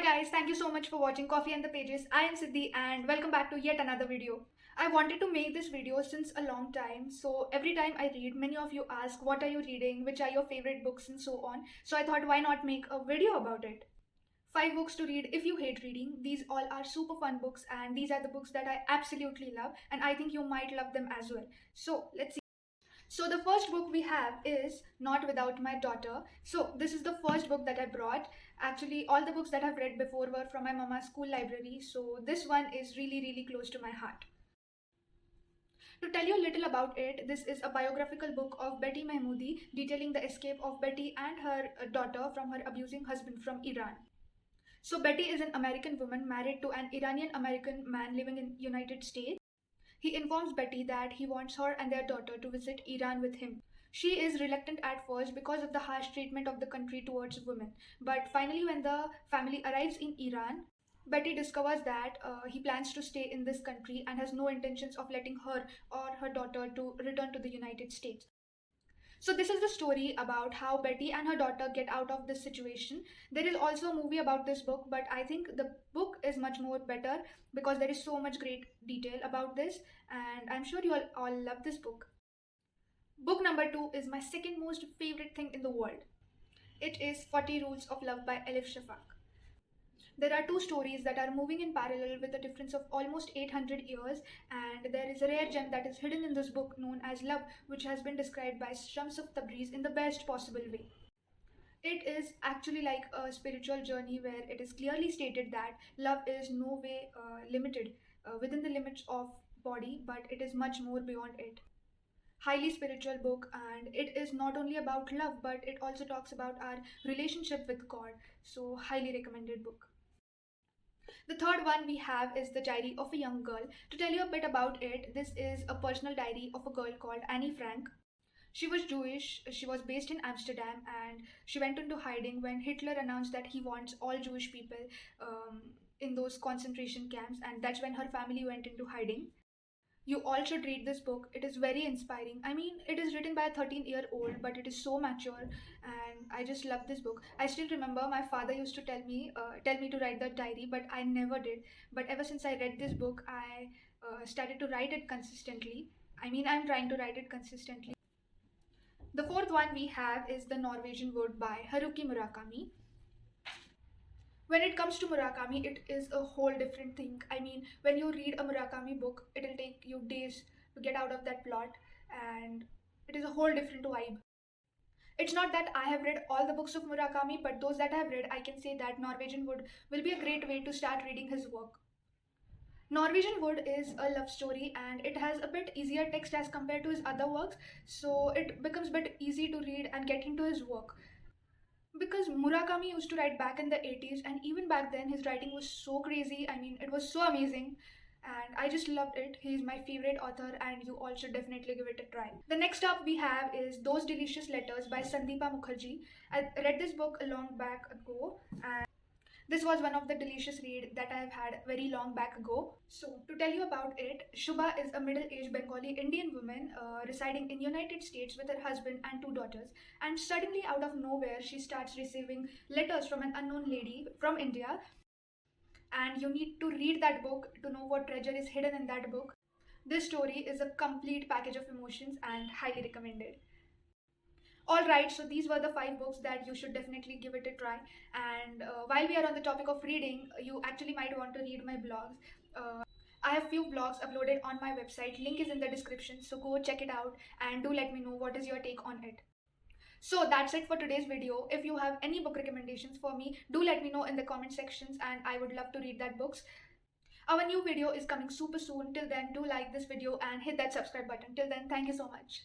guys, thank you so much for watching Coffee and the Pages. I am Siddhi and welcome back to yet another video. I wanted to make this video since a long time, so every time I read, many of you ask what are you reading, which are your favorite books and so on. So I thought why not make a video about it. 5 books to read if you hate reading. These all are super fun books and these are the books that I absolutely love and I think you might love them as well. So let's see. So the first book we have is Not Without My Daughter. So this is the first book that I brought. Actually, all the books that I've read before were from my mama's school library. So this one is really close to my heart. To tell you a little about it, this is a biographical book of Betty Mahmoodi detailing the escape of Betty and her daughter from her abusing husband from Iran. So Betty is an American woman married to an Iranian American man living in United States. He informs Betty that he wants her and their daughter to visit Iran with him. She is reluctant at first because of the harsh treatment of the country towards women. But finally, when the family arrives in Iran, Betty discovers that he plans to stay in this country and has no intentions of letting her or her daughter to return to the United States. So this is the story about how Betty and her daughter get out of this situation. There is also a movie about this book, but I think the book is much more better because there is so much great detail about this and I'm sure you all love this book. Book number 2 is my second most favorite thing in the world. It is 40 Rules of Love by Elif Shafak. There are two stories that are moving in parallel with a difference of almost 800 years, and there is a rare gem that is hidden in this book known as love, which has been described by Shams of Tabriz in the best possible way. It is actually like a spiritual journey where it is clearly stated that love is no way limited within the limits of body, but it is much more beyond it. Highly spiritual book, and it is not only about love but it also talks about our relationship with God. So highly recommended book. The third one we have is The Diary of a Young Girl. To tell you a bit about it, this is a personal diary of a girl called Annie Frank. She was Jewish, she was based in Amsterdam, and she went into hiding when Hitler announced that he wants all Jewish people in those concentration camps, and that's when her family went into hiding. You all should read this book. It is very inspiring. I mean, it is written by a 13-year-old, but it is so mature, and I just love this book. I still remember my father used to tell me to write the diary, but I never did. But ever since I read this book, I started to write it consistently. I mean, I'm trying to write it consistently. The fourth one we have is The Norwegian Wood by Haruki Murakami. When it comes to Murakami, it is a whole different thing. I mean, when you read a Murakami book, it'll take you days to get out of that plot, and it is a whole different vibe. It's not that I have read all the books of Murakami, but those that I have read, I can say that Norwegian Wood will be a great way to start reading his work. Norwegian Wood is a love story and it has a bit easier text as compared to his other works, so it becomes a bit easy to read and get into his work. Because Murakami used to write back in the 80s, and even back then his writing was so crazy. I mean, it was so amazing and I just loved it. He's my favorite author and you all should definitely give it a try. The next up we have is Those Delicious Letters by Sandeepa Mukherjee. I read this book a long back ago and this was one of the delicious read that I have had very long back ago. So to tell you about it, Shubha is a middle-aged Bengali Indian woman residing in United States with her husband and 2 daughters. And suddenly out of nowhere, she starts receiving letters from an unknown lady from India. And you need to read that book to know what treasure is hidden in that book. This story is a complete package of emotions and highly recommended. Alright, so these were the 5 books that you should definitely give it a try. And while we are on the topic of reading, you actually might want to read my blogs. I have few blogs uploaded on my website. Link is in the description, so go check it out and do let me know what is your take on it. So that's it for today's video. If you have any book recommendations for me, do let me know in the comment sections and I would love to read that books. Our new video is coming super soon. Till then, do like this video and hit that subscribe button. Till then, thank you so much.